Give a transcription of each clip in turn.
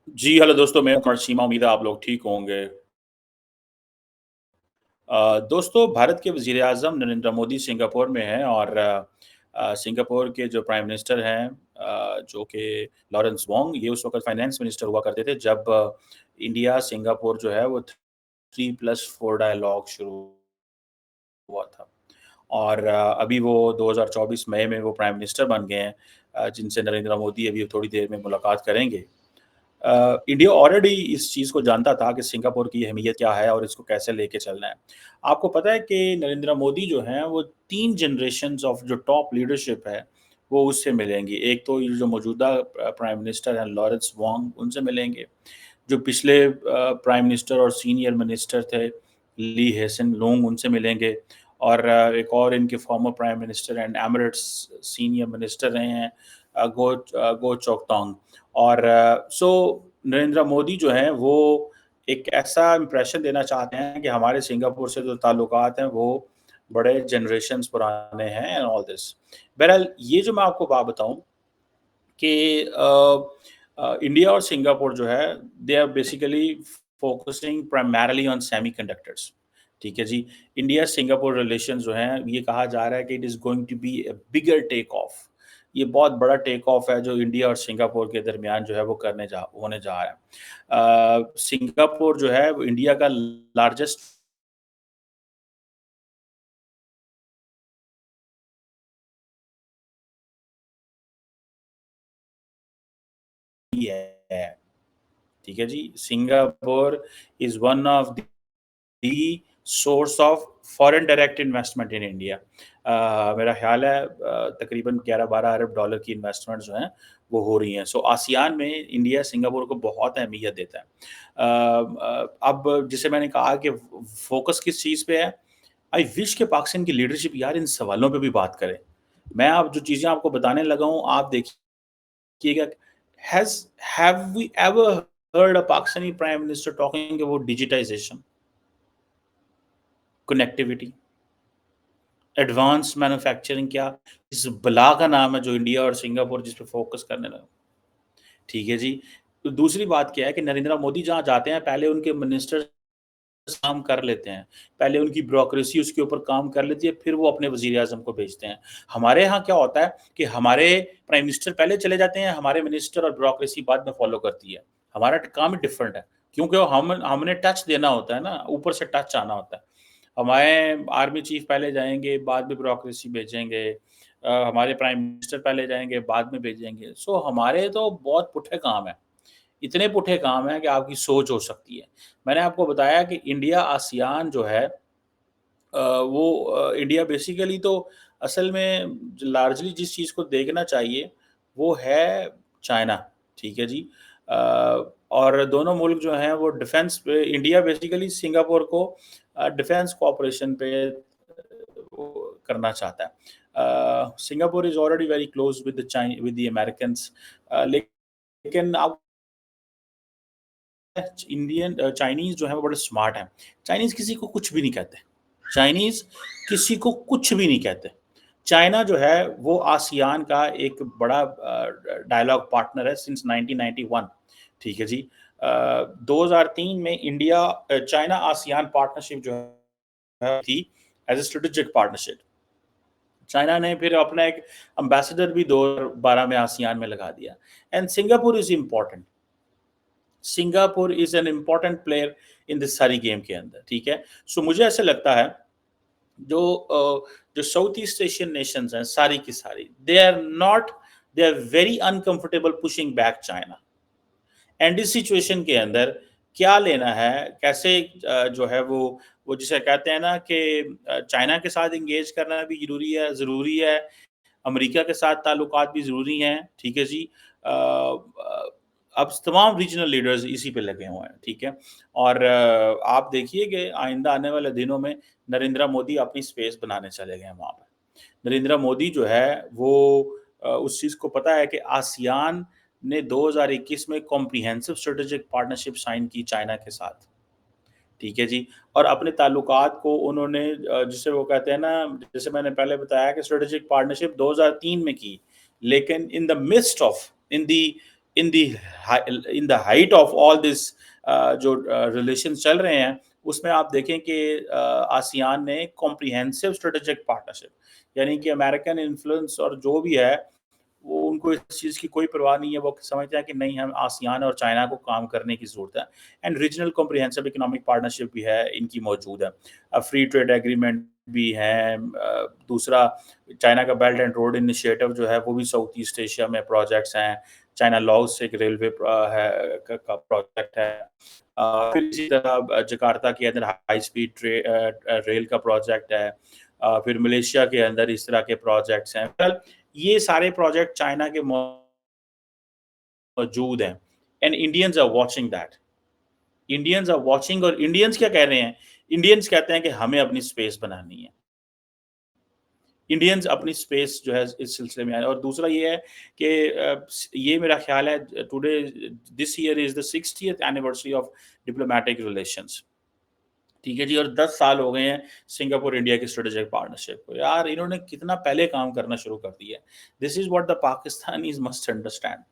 जी, hello दोस्तों, मैं हूँ सीमा, उम्मीद है आप लोग ठीक होंगे। दोस्तों, भारत के वज़ीर-ए-आज़म नरेंद्र मोदी सिंगापुर में हैं और सिंगापुर के जो प्राइम मिनिस्टर हैं जो कि लॉरेंस वोंग, ये उस वक़्त फाइनेंस मिनिस्टर हुआ करते थे जब इंडिया सिंगापुर जो है वो 3+4 डायलॉग शुरू हुआ था। और अभी वो 2024 मई में वो प्राइम मिनिस्टर बन गए हैं जिनसे नरेंद्र मोदी अभी थोड़ी देर में मुलाकात करेंगे। इंडिया ऑलरेडी इस चीज़ को जानता था कि सिंगापुर की अहमियत क्या है और इसको कैसे लेके चलना है। आपको पता है कि नरेंद्र मोदी जो हैं वो 3 जनरेशन्स ऑफ जो टॉप लीडरशिप है, वो उससे मिलेंगी। एक तो ये जो मौजूदा प्राइम मिनिस्टर हैं लॉरेंस वोंग, उनसे मिलेंगे। जो पिछले प्राइम मिनिस्टर और सीनियर मिनिस्टर थे, ली हेसियन लूंग, उनसे मिलेंगे। और एक और इनके former prime minister and Emirates senior minister रहे हैं गो चोकटोंग। और नरेंद्र मोदी जो हैं वो एक ऐसा इम्प्रेशन देना चाहते हैं कि हमारे सिंगापुर से जो ताल्लुकात हैं वो बड़े जनरेशन्स पुराने हैं एंड ऑल दिस। बहरहाल ये जो मैं आपको बात बताऊँ कि इंडिया और सिंगापुर जो है they are basically focusing primarily on semiconductors. ठीक है जी। इंडिया सिंगापुर रिलेशन जो हैं ये कहा जा रहा है कि it is going to be a bigger take off. ये बहुत बड़ा टेक ऑफ है जो इंडिया और सिंगापुर के दरमियान जो है वो होने जा रहा है। सिंगापुर जो है वो इंडिया का लार्जेस्ट है। ठीक है जी। Singapore is one of the source of foreign direct investment in India. मेरा ख़्याल है तकरीबन 11-12 अरब डॉलर की इन्वेस्टमेंट जो हैं वो हो रही हैं। सो आसियान में इंडिया सिंगापुर को बहुत अहमियत देता है। अब जैसे मैंने कहा कि फ़ोकस किस चीज़ पे है? आई विश कि पाकिस्तान की लीडरशिप यार इन सवालों पे भी बात करे। मैं अब जो चीज़ें आपको बताने लगा हूँ, आप देखिएगा। Has have we ever heard a Pakistani Prime Minister talking about digitization, connectivity, advance manufacturing क्या इस बला का नाम है जो इंडिया और सिंगापुर जिस पे फ़ोकस करने लगा। ठीक है जी। तो दूसरी बात क्या है कि नरेंद्र मोदी जहाँ जाते हैं पहले उनके मिनिस्टर काम कर लेते हैं। पहले उनकी ब्यूरोक्रेसी उसके ऊपर काम कर लेती है, फिर वो अपने वज़ीर-ए-आज़म को भेजते हैं। हमारे यहाँ क्या होता है कि हमारे प्राइम मिनिस्टर पहले चले जाते हैं, हमारे मिनिस्टर और ब्यूरोक्रेसी बाद में फ़ॉलो करती है। हमारा काम ही डिफरेंट है, क्योंकि हमने टच देना होता है ना, ऊपर से टच आना होता है। हमारे आर्मी चीफ पहले जाएँगे, बाद में ब्यूरोक्रेसी भेजेंगे। हमारे प्राइम मिनिस्टर पहले जाएँगे, बाद में भेजेंगे। सो हमारे तो बहुत पुट्ठे काम हैं। इतने पुट्ठे काम हैं कि आपकी सोच हो सकती है। मैंने आपको बताया कि इंडिया आसियान जो है इंडिया बेसिकली तो असल में लार्जली जिस चीज़ को देखना चाहिए, वो है चाइना, ठीक है जी। और दोनों मुल्क जो हैं वो डिफेंस पे इंडिया बेसिकली सिंगापुर को डिफेंस कोऑपरेशन पे वो करना चाहता है। Singapore is already very close with the Americans. लेकिन आप चाइनीज़ जो है वो बड़े स्मार्ट हैं। चाइनीज़ किसी को कुछ भी नहीं कहते। चाइनीज़ किसी को कुछ भी नहीं कहते। चाइना जो है वो आसियान का एक बड़ा डायलॉग पार्टनर है सिंस 1991। ठीक है जी। 2003 में चाइना आसियान पार्टनरशिप जो है थी as a strategic partnership. China ने फिर अपना एक एम्बेसडर भी 2012 में आसियान में लगा दिया। And Singapore is important. Singapore is an important player in this सारी गेम के अंदर, ठीक है? सो मुझे ऐसा लगता है जो साउथ ईस्ट एशियन नेशंस हैं सारी की सारी, they are very uncomfortable pushing back China. And इस सिचुएशन के अंदर क्या लेना है, कैसे जो है वो जिसे कहते हैं ना कि चाइना के साथ एंगेज करना भी ज़रूरी है, अमेरिका के साथ ताल्लुकात भी ज़रूरी हैं, ठीक है जी। अब तमाम रीजनल लीडर्स इसी पे लगे हुए हैं, ठीक है? और आप देखिए कि आइंदा आने वाले दिनों में नरेंद्र मोदी अपनी स्पेस बनाने चले गए हैं वहाँ पे। नरेंद्र मोदी जो है वो उस चीज़ को पता है कि आसियान ने 2021 में कॉम्प्रिहेंसिव स्ट्रेटेजिक पार्टनरशिप साइन की चाइना के साथ। ठीक है जी। और अपने ताल्लुकात को उन्होंने जिसे वो कहते हैं ना, जैसे मैंने पहले बताया कि स्ट्रेटेजिक पार्टनरशिप 2003 में की, लेकिन in the in the in the height of all this जो रिलेशन चल रहे हैं, उसमें आप देखें कि आसियान ने कॉम्प्रिहेंसिव स्ट्रेटेजिक पार्टनरशिप, यानी कि अमेरिकन इन्फ्लुएंस और जो भी है, वो उनको इस चीज़ की कोई परवाह नहीं है, वो समझते हैं कि नहीं, हम आसियान और चाइना को काम करने की ज़रूरत है। And regional comprehensive economic partnership भी है, इनकी मौजूद है। फ्री ट्रेड एग्रीमेंट भी है। दूसरा, चाइना का बेल्ट एंड रोड इनिशिएटिव जो है, वो भी साउथ ईस्ट एशिया में प्रोजेक्ट्स हैं। चाइना लाओस से एक रेलवे है का प्रोजेक्ट है। फिर इसी तरह जकार्ता के अंदर हाई स्पीड रेल का प्रोजेक्ट है। फिर मलेशिया के अंदर इस तरह के प्रोजेक्ट्स हैं। वेल, ये सारे प्रोजेक्ट चाइना के मौजूद हैं and Indians are watching that. Indians are watching, और इंडियंस क्या कह रहे हैं? इंडियंस कहते हैं कि हमें अपनी स्पेस बनानी है। इंडियंस अपनी स्पेस जो है इस सिलसिले में आए। और दूसरा ये है कि ये मेरा ख्याल है, today this year is the 60th anniversary of diplomatic relations. ठीक है जी, और 10 साल हो गए हैं सिंगापुर इंडिया की स्ट्रेटेजिक पार्टनरशिप को। यार, इन्होंने कितना पहले काम करना शुरू कर दिया है। This is what the Pakistanis must understand.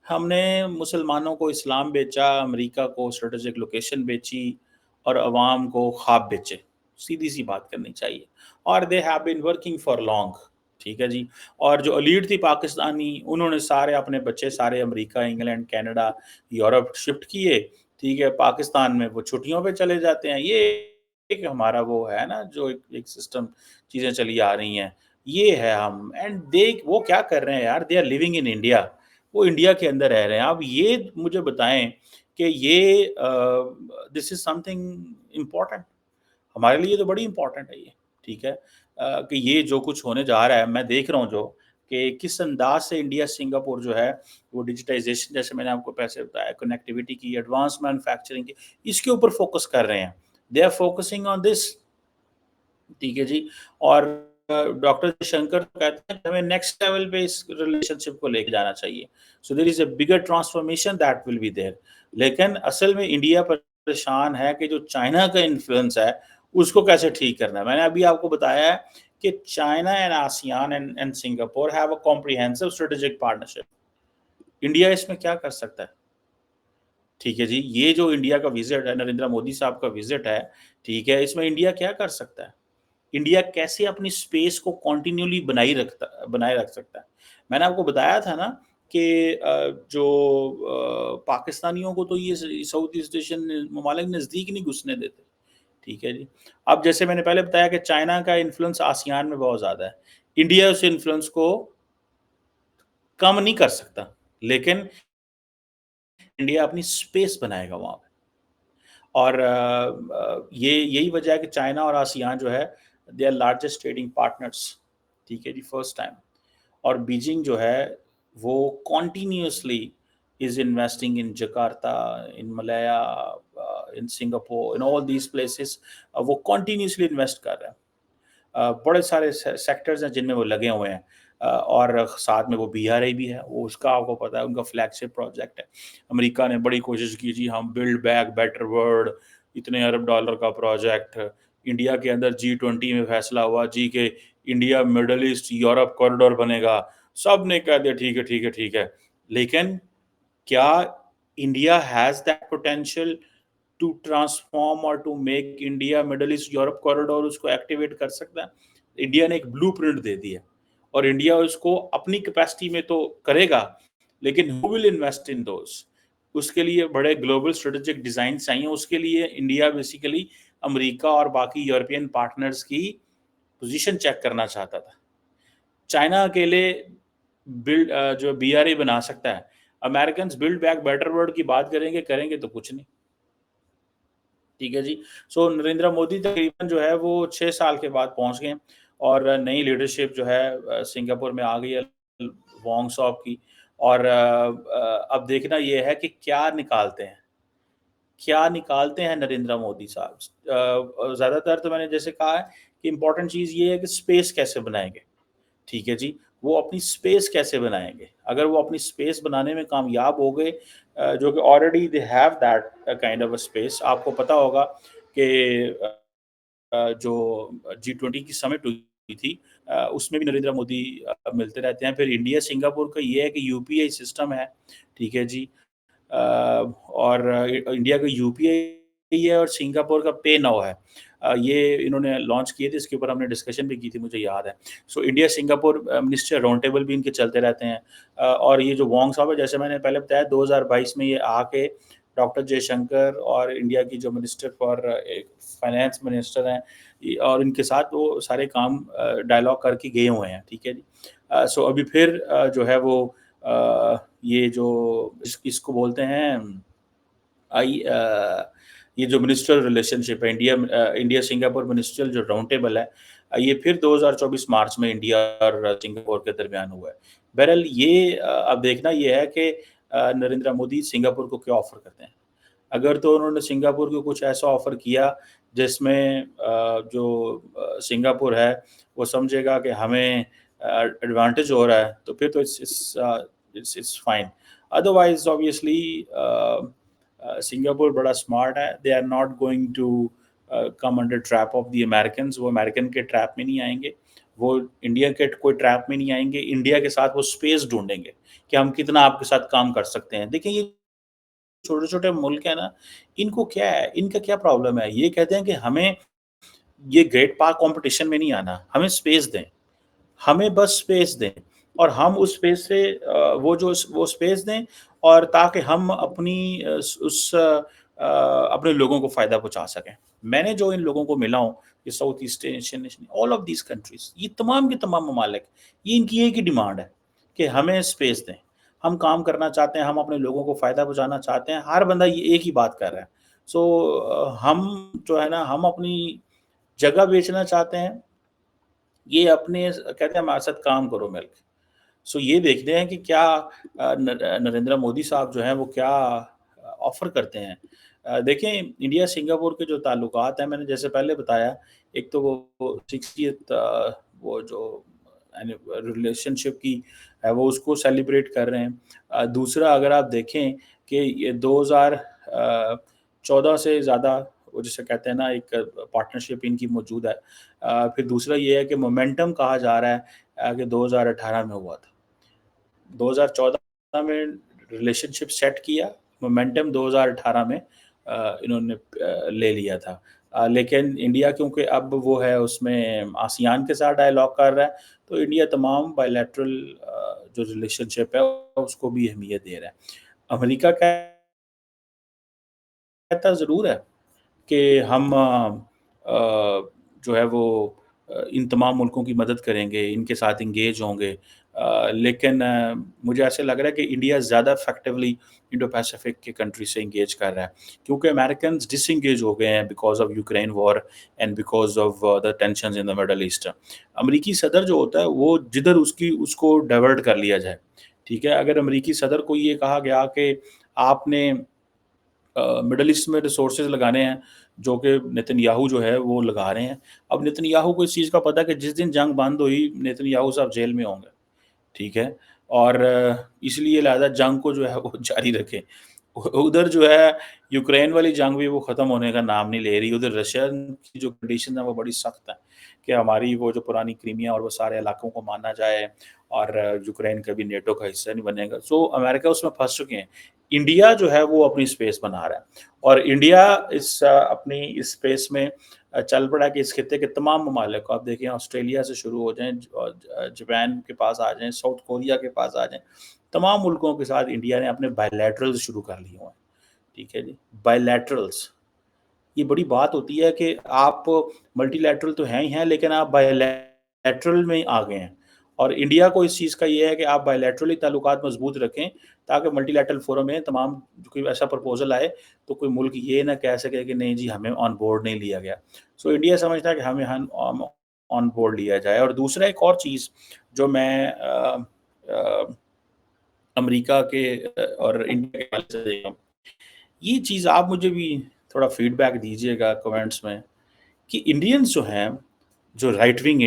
हमने मुसलमानों को इस्लाम बेचा, अमेरिका को स्ट्रेटेजिक लोकेशन बेची और अवाम को ख्वाब बेचे। सीधी-सी बात करनी चाहिए। और they have been working for long. ठीक है जी। और जो एलीट थी पाकिस्तानी, उन्होंने सारे अपने बच्चे सारे America, England, Canada, Europe shift किए। ठीक है, पाकिस्तान में वो छुट्टियों पे चले जाते हैं। ये एक हमारा वो है ना, जो एक सिस्टम चीज़ें चली आ रही हैं, ये है हम। एंड दे वो क्या कर रहे हैं यार, they are living in India. वो इंडिया के अंदर रह रहे हैं। अब ये मुझे बताएँ कि ये दिस इज़ समथिंग इम्पोर्टेंट। हमारे लिए तो बड़ी इम्पोर्टेंट है ये, ठीक है? कि ये जो कुछ होने जा रहा है, मैं देख रहा हूँ जो, कि किस अंदाज़ से इंडिया सिंगापुर जो है, वो डिजिटाइज़ेशन, जैसे मैंने आपको पहले बताया, कनेक्टिविटी की, एडवांस मैन्युफैक्चरिंग की, इसके ऊपर फ़ोकस कर रहे हैं। They are focusing on this. ठीक है जी। और डॉक्टर शंकर कहते हैं कि हमें नेक्स्ट लेवल पे इस रिलेशनशिप को लेके जाना चाहिए। So there is a bigger transformation that will be there. लेकिन असल में इंडिया परेशान है कि जो चाइना का इन्फ्लुएंस है, उसको कैसे ठीक करना है। मैंने अभी आपको बताया है कि China and ASEAN and Singapore have a comprehensive strategic partnership. India इसमें क्या कर सकता है? ठीक है जी। ये जो इंडिया का विज़िट है, नरेंद्र मोदी साहब का विज़िट है, ठीक है, इसमें इंडिया क्या कर सकता है? इंडिया कैसे अपनी स्पेस को कंटिन्यूअली बनाए रख सकता है। मैंने आपको बताया था ना कि जो पाकिस्तानियों को तो ये साउथ ईस्ट एशियन ममालिक नज़दीक नहीं घुसने देते। ठीक है जी। अब जैसे मैंने पहले बताया कि चाइना का इन्फ्लुएंस आसियान में बहुत ज़्यादा है। इंडिया उस इन्फ्लुएंस को कम नहीं कर सकता, लेकिन इंडिया अपनी स्पेस बनाएगा वहाँ पे। और ये यही वजह है कि चाइना और आसियान जो है, they are largest trading partners. ठीक है जी, फर्स्ट टाइम। और बीजिंग जो है, वो continuously is investing in Jakarta, in Malaya, in Singapore, in all these places. वो कॉन्टिन्यूसली इन्वेस्ट कर रहे हैं। बड़े सारे सेक्टर्स हैं जिनमें वो लगे हुए हैं। और साथ में वो बीआरआई भी है, वो उसका आपको पता है, उनका फ्लैगशिप प्रोजेक्ट है। अमेरिका ने बड़ी कोशिश की जी, हम बिल्ड बैक बेटर वर्ल्ड, इतने अरब डॉलर का प्रोजेक्ट। इंडिया के अंदर G20 में फैसला हुआ जी कि India Middle East Europe corridor बनेगा। सब ने कह दिया ठीक है, ठीक है, ठीक है। लेकिन क्या India has that potential to transform और to make India Middle East Europe corridor, उसको एक्टिवेट कर सकता है? इंडिया ने एक ब्लूप्रिंट दे दी है, और इंडिया उसको अपनी कैपेसिटी में तो करेगा, लेकिन हु विल इन्वेस्ट इन दोस? उसके लिए बड़े ग्लोबल स्ट्रेटेजिक डिजाइन चाहिए। उसके लिए इंडिया बेसिकली अमेरिका और बाकी यूरोपियन पार्टनर्स की पोजीशन चेक करना चाहता था। चाइना अकेले जो बीआरए बना सकता है। American build back better world की बात करेंगे, करेंगे तो कुछ नहीं। ठीक है जी। सो नरेंद्र मोदी तकरीबन जो है वो 6 साल के बाद पहुँच गए, और नई लीडरशिप जो है सिंगापुर में आ गई है, वोंग सॉक की। और अब देखना ये है कि क्या निकालते हैं नरेंद्र मोदी साहब। ज़्यादातर तो मैंने जैसे कहा है कि इम्पोर्टेंट चीज़ ये है कि स्पेस कैसे बनाएँगे। ठीक है जी। वो अपनी स्पेस कैसे बनाएँगे? अगर वो अपनी स्पेस बनाने में कामयाब हो गए, जो कि already they have that kind of a space. आपको पता होगा कि जो G20 की समिट हुई थी, उसमें भी नरेंद्र मोदी मिलते रहते हैं। फिर इंडिया सिंगापुर का ये है कि यूपीआई सिस्टम है, ठीक है जी। और इंडिया का यूपीआई है और सिंगापुर का पे नाउ है। ये इन्होंने लॉन्च किए थे, इसके ऊपर हमने डिस्कशन भी की थी, मुझे याद है। So India Singapore minister round table भी इनके चलते रहते हैं। और ये जो वांग साहब है, जैसे मैंने पहले बताया, 2022 में ये आके डॉक्टर जयशंकर और इंडिया की जो मिनिस्टर फॉर फाइनेंस मिनिस्टर हैं, और इनके साथ वो सारे काम डायलॉग करके गए हुए हैं, ठीक है जी। सो अभी फिर जो है वो ये जो इसको बोलते हैं आई ये जो मिनिस्ट्रियल रिलेशनशिप है, इंडिया सिंगापुर मिनिस्ट्रियल जो राउंड टेबल है, ये फिर 2024 मार्च में इंडिया और सिंगापुर के दरमियान हुआ है। बहरहाल ये अब देखना ये है कि नरेंद्र मोदी सिंगापुर को क्या ऑफर करते हैं। अगर तो उन्होंने सिंगापुर को कुछ ऐसा ऑफ़र किया जिसमें जो सिंगापुर है वो समझेगा कि हमें एडवांटेज हो रहा है, तो फिर तो it's fine. Otherwise obviously Singapore बड़ा स्मार्ट है, they are not going to come under trap of the Americans. वो अमेरिकन के ट्रैप में नहीं आएँगे, वो इंडिया के कोई ट्रैप में नहीं आएँगे। इंडिया के साथ वो स्पेस ढूँढेंगे कि हम कितना आपके साथ काम कर सकते हैं। देखिए, ये छोटे-छोटे मुल्क हैं ना, इनको क्या है, इनका क्या प्रॉब्लम है? ये कहते हैं कि हमें ये ग्रेट पावर कॉम्पिटिशन में नहीं आना, हमें स्पेस दें, हमें बस स्पेस दें और हम उस स्पेस से वो स्पेस दें, और ताकि हम अपनी अपने लोगों को फ़ायदा पहुँचा सकें। मैंने जो इन लोगों को मिला हूँ, ये south east Asian nation, all of these countries, ये तमाम के तमाम ममालिक, ये इनकी एक ही डिमांड है कि हमें स्पेस दें। हम काम करना चाहते हैं, हम अपने लोगों को फ़ायदा पहुँचाना चाहते हैं, हर बंदा ये एक ही बात कर रहा है। सो हम जो है ना, हम अपनी जगह बेचना चाहते हैं, ये अपने कहते हैं हमारे साथ काम करो मिलके। सो ये देखते हैं कि क्या नरेंद्र मोदी साहब जो हैं वो क्या ऑफ़र करते हैं। देखें, इंडिया सिंगापुर के जो ताल्लुकात हैं, मैंने जैसे पहले बताया, एक तो वो 60th वो जो रिलेशनशिप की है वो उसको सेलिब्रेट कर रहे हैं। दूसरा, अगर आप देखें कि ये 2014 से ज़्यादा वो जिसे कहते हैं ना, एक पार्टनरशिप इनकी मौजूद है। फिर दूसरा ये है कि मोमेंटम कहा जा रहा है कि 2018 में हुआ था। 2014 में रिलेशनशिप सेट किया, मोमेंटम 2018 में इन्होंने ले लिया था। लेकिन इंडिया क्योंकि अब वो है उसमें आसियान के साथ डायलॉग कर रहा है, तो इंडिया तमाम बायलैटरल जो रिलेशनशिप है उसको भी अहमियत दे रहा है। अमेरिका कहता ज़रूर है कि हम जो है वो इन तमाम मुल्कों की मदद करेंगे, इनके साथ एंगेज होंगे। लेकिन मुझे ऐसे लग रहा है कि इंडिया ज़्यादा इफ़ेक्टिवली इंडो पैसिफ़िक के कंट्री से एंगेज कर रहा है, क्योंकि अमेरिकन्स डिसएंगेज हो गए हैं because of Ukraine war and because of the tensions in the middle east. अमरीकी सदर जो होता है, वो जिधर उसको डाइवर्ट कर लिया जाए, ठीक है? अगर अमरीकी सदर को ये कहा गया कि आपने मिडल ईस्ट में रिसोर्सेज़ लगाने हैं, जो कि नेतन्याहू जो है वो लगा रहे हैं। अब नेतन्याहू को इस चीज़ का पता है कि जिस दिन जंग बंद हुई, नेतन्याहू साहब जेल में होंगे, ठीक है? और इसलिए लिहाज़ा जंग को जो है वो जारी रखें। उधर जो है यूक्रेन वाली जंग भी वो ख़त्म होने का नाम नहीं ले रही। उधर रशिया की जो कंडीशन है वो बड़ी सख्त है कि हमारी वो जो पुरानी क्रीमिया और वो सारे इलाकों को माना जाए, और यूक्रेन कभी नेटो का हिस्सा नहीं बनेगा। सो अमेरिका उसमें फँस चुके हैं। इंडिया जो है वो अपनी स्पेस बना रहा है, और इंडिया अपनी इस स्पेस में चल पड़ा कि इस खित्ते के तमाम ममालिक को आप देखें, ऑस्ट्रेलिया से शुरू हो जाएँ, जापान के पास आ जाएँ, साउथ कोरिया के पास आ जाएँ, तमाम मुल्कों के साथ इंडिया ने अपने बायलैटरल्स शुरू कर लिए हुए हैं, ठीक है जी? बायलैटरल्स, ये बड़ी बात होती है कि आप मल्टीलैटरल तो हैं ही हैं, लेकिन आप बायलैटरल में आ गए हैं, और इंडिया को इस चीज़ का ये है कि आप बायलैटरली ताल्लुकात मज़बूत रखें, ताकि मल्टीलैटरल फोरम में तमाम कोई ऐसा प्रपोज़ल आए, तो कोई मुल्क ये ना कह सके कि नहीं जी, हमें ऑन बोर्ड नहीं लिया गया। सो इंडिया समझता है कि हमें ऑन बोर्ड लिया जाए। और दूसरा एक और चीज़ जो मैं अ, अमेरिका के और इंडिया के हवाले से देख रहा हूँ, ये चीज़ आप मुझे भी थोड़ा फीडबैक दीजिएगा कमेंट्स में, कि इंडियंस जो हैं, जो right wing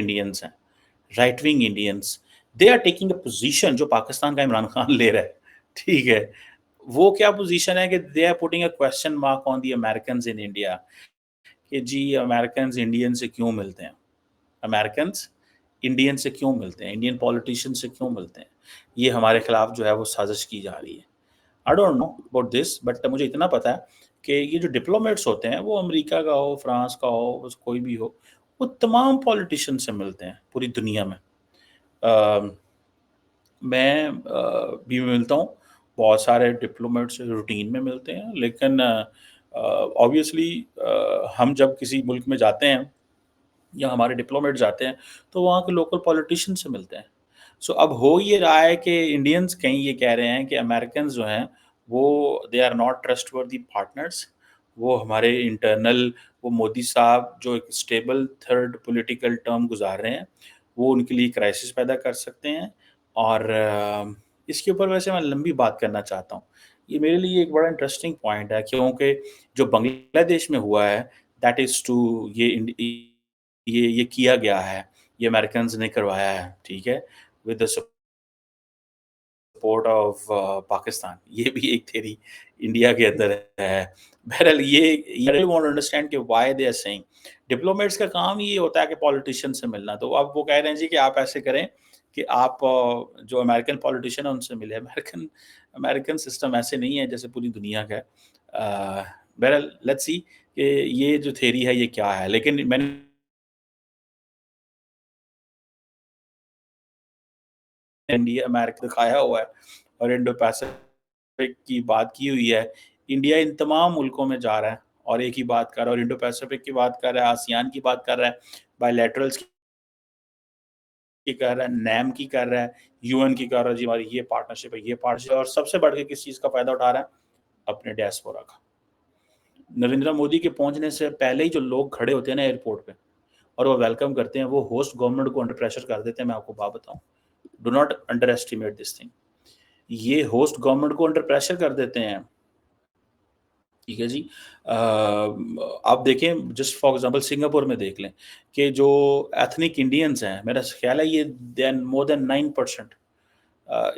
Indians, they are taking a position जो पाकिस्तान का इमरान खान ले रहा है, ठीक है? वो क्या पोज़ीशन है कि they are putting a question mark on the Americans in India, कि जी अमेरिकन्स इंडियन से क्यों मिलते हैं? अमेरिकन्स इंडियन से क्यों मिलते हैं, इंडियन पॉलिटिशियन से क्यों मिलते हैं, ये हमारे खिलाफ जो है वो साजिश की जा रही है। I don't know about this, but मुझे इतना पता है कि ये जो डिप्लोमेट्स होते हैं वो अमेरिका का हो, फ्रांस का हो, बस कोई भी हो, वो तमाम पॉलिटिशियन से मिलते हैं पूरी दुनिया में। अ, मैं भी मिलता हूँ, बहुत सारे डिप्लोमेट से रूटीन में मिलते हैं, लेकिन ऑब्वियसली हम जब किसी मुल्क में जाते हैं या हमारे डिप्लोमेट जाते हैं, तो वहाँ के लोकल पॉलिटिशियन से मिलते हैं। सो अब हो ये रहा है कि इंडियंस कहीं ये कह रहे हैं कि अमेरिकन्स जो हैं, वो they are not trustworthy partners. वो हमारे इंटरनल वो मोदी साहब जो एक स्टेबल थर्ड पॉलिटिकल टर्म गुज़ार रहे हैं, वो उनके लिए क्राइसिस पैदा कर सकते हैं और इसके ऊपर वैसे मैं लंबी बात करना चाहता हूँ। ये मेरे लिए एक बड़ा इंटरेस्टिंग पॉइंट है क्योंकि जो बांग्लादेश में हुआ है, दैट इज़ टू ये ये किया गया है, ये अमेरिकन्स ने करवाया है, ठीक है? With the support of Pakistan. ये भी एक थ्योरी इंडिया के अंदर है। बहरहाल ये I really want to understand कि why they are saying diplomats का काम ही ये होता है कि पॉलिटिशियन से मिलना। तो अब वो कह रहे हैं जी कि आप ऐसे करें कि आप जो अमेरिकन पॉलिटिशियन है उनसे मिलें। अमेरिकन अमेरिकन सिस्टम ऐसे नहीं है जैसे पूरी दुनिया का है। बहरहाल लेट्स सी कि ये जो थ्योरी है ये क्या है। लेकिन मैंने इंडिया अमेरिका दिखाया हुआ है और इंडो पैसिफिक की बात की हुई है। इंडिया इन तमाम मुल्कों में जा रहा है और एक ही बात कर रहा है और इंडो पैसिफिक की बात कर रहा है, आसियान की बात कर रहा है, बायलैटरल्स की कर रहा है, नैम की कर रहा है, यूएन की कर रहा है, जी हमारी ये पार्टनरशिप है, ये पार्टनरशिप है और सबसे बढ़ के किस चीज़ का फ़ायदा उठा रहा है? अपने डियास्पोरा का। नरेंद्र मोदी के पहुँचने से पहले ही जो लोग खड़े होते हैं ना एयरपोर्ट पे और वो वेलकम करते हैं, वो होस्ट गवर्नमेंट को अंडर प्रेशर कर देते हैं, मैं आपको बात बताऊँ। Do not under estimate this thing. ये होस्ट गवर्नमेंट को अंडर प्रेशर कर देते हैं, ठीक है जी। आप देखें जस्ट फॉर एग्ज़ाम्पल सिंगापुर में देख लें कि जो एथनिक इंडियंस हैं, मेरा ख़्याल है ये then more than 9%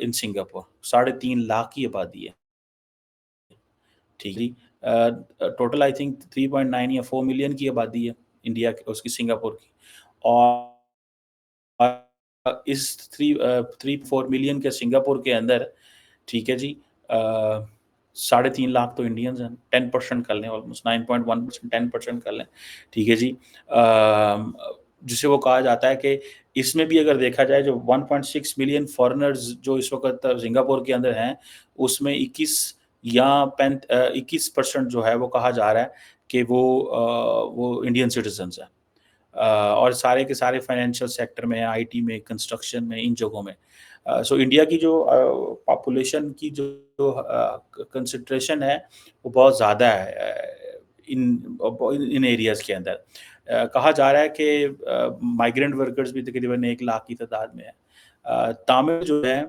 in Singapore, 3.5 lakh की आबादी है, ठीक है जी। टोटल आई थिंक 3.9 या 4 मिलियन की आबादी है इंडिया की उसकी सिंगापुर की और इस 3-4 मिलियन के सिंगापुर के अंदर ठीक है जी। अ, 3.5 लाख तो इंडियंस हैं, 10% कर लें ऑलमोस्ट 9.1% 10% कर लें, ठीक है जी। जिसे वो कहा जाता है कि इसमें भी अगर देखा जाए जो 1.6 मिलियन फॉरेनर्स जो इस वक़्त सिंगापुर के अंदर हैं, उसमें 21% जो है वो कहा जा रहा है कि वो इंडियन सिटिज़न्स हैं। और सारे के सारे फाइनेंशियल सेक्टर में, आईटी में, कंस्ट्रक्शन में, इन जगहों में। सो इंडिया की जो पॉपुलेशन की जो कंसंट्रेशन है, वो बहुत ज़्यादा है इन एरियाज़ के अंदर। कहा जा रहा है कि माइग्रेंट वर्कर्स भी तकरीबन 1 लाख की तादाद में है। तमिल जो है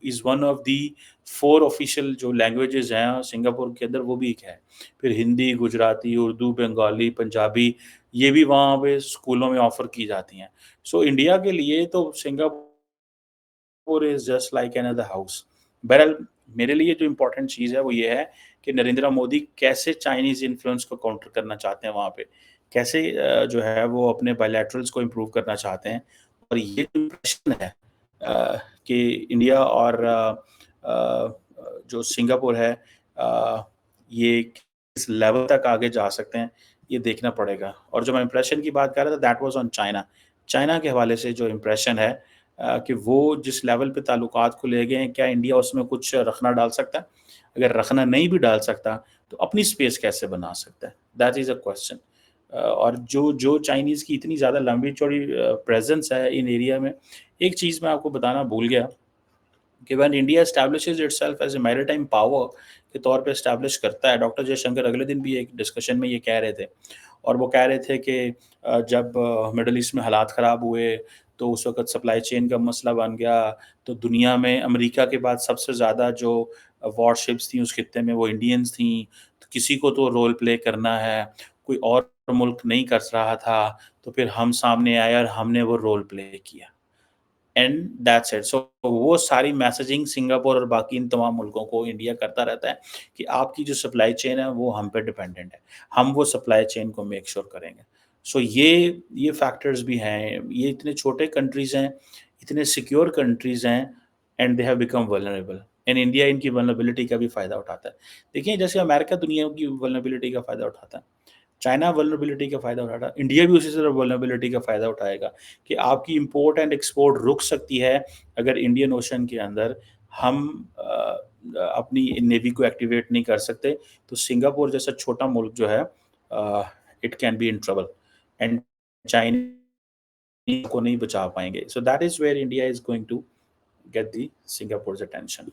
is one of the 4 official जो लैंग्वेजेज़ हैं सिंगापुर के अंदर, वो भी एक है। फिर हिंदी, गुजराती, उर्दू, बंगाली, पंजाबी ये भी वहाँ पे स्कूलों में ऑफ़र की जाती हैं। सो इंडिया के लिए तो Singapore is just like another house. बहरहाल मेरे लिए जो इम्पोर्टेंट चीज़ है वो ये है कि नरेंद्र मोदी कैसे चाइनीज़ इन्फ्लुएंस को काउंटर करना चाहते हैं वहाँ पे। कैसे जो है वो अपने बायलैटरल्स को इम्प्रूव करना चाहते हैं और ये जो प्रश्न है कि इंडिया और जो सिंगापुर है ये किस लेवल तक आगे जा सकते हैं, ये देखना पड़ेगा। और जो मैं इम्प्रेशन की बात कर रहा था that was on China. China के हवाले से जो इम्प्रेशन है कि वो जिस लेवल पे ताल्लुकात को ले गए हैं, क्या इंडिया उसमें कुछ रखना डाल सकता है? अगर रखना नहीं भी डाल सकता, तो अपनी स्पेस कैसे बना सकता है? That is a question. और जो जो चाइनीज़ की इतनी ज़्यादा लंबी-चौड़ी प्रेज़ेंस है इन एरिया में, एक चीज़ मैं आपको बताना भूल गया कि when India establishes itself as a maritime power के तौर पे एस्टैब्लिश करता है, डॉक्टर जयशंकर अगले दिन भी एक डिस्कशन में ये कह रहे थे और वो कह रहे थे कि जब मिडल ईस्ट में हालात ख़राब हुए, तो उस वक़्त सप्लाई चेन का मसला बन गया, तो दुनिया में अमेरिका के बाद सबसे ज़्यादा जो वॉरशिप्स थी उस खित्ते में वो इंडियंस थीं, तो किसी को तो रोल प्ले करना है, कोई और मुल्क नहीं कर रहा था, तो फिर हम सामने आए और हमने वो रोल प्ले किया। And that's it. सो वो सारी मैसेजिंग सिंगापुर और बाकी इन तमाम मुल्कों को इंडिया करता रहता है कि आपकी जो सप्लाई चेन है वो हम पे डिपेंडेंट है। हम वो सप्लाई चेन को मेक श्योर करेंगे। सो ये फैक्टर्स भी हैं, ये इतने छोटे कंट्रीज़ हैं, इतने सिक्योर कंट्रीज़ हैं and they have become vulnerable and India इनकी वल्नरेबिलिटी का भी फ़ायदा उठाता है। देखिए जैसे अमेरिका दुनिया की वल्नरेबिलिटी का फ़ायदा उठाता है, चाइना वल्नरेबिलिटी का फ़ायदा उठा रहा है, इंडिया भी उसी तरह वल्नरेबिलिटी का फ़ायदा उठाएगा कि आपकी इम्पोर्ट एंड एक्सपोर्ट रुक सकती है अगर इंडियन ओशन के अंदर हम अपनी नेवी को एक्टिवेट नहीं कर सकते, तो सिंगापुर जैसा छोटा मुल्क जो है it can be in trouble and China को नहीं बचा पाएँगे। So that is where India is going to get the Singapore's attention.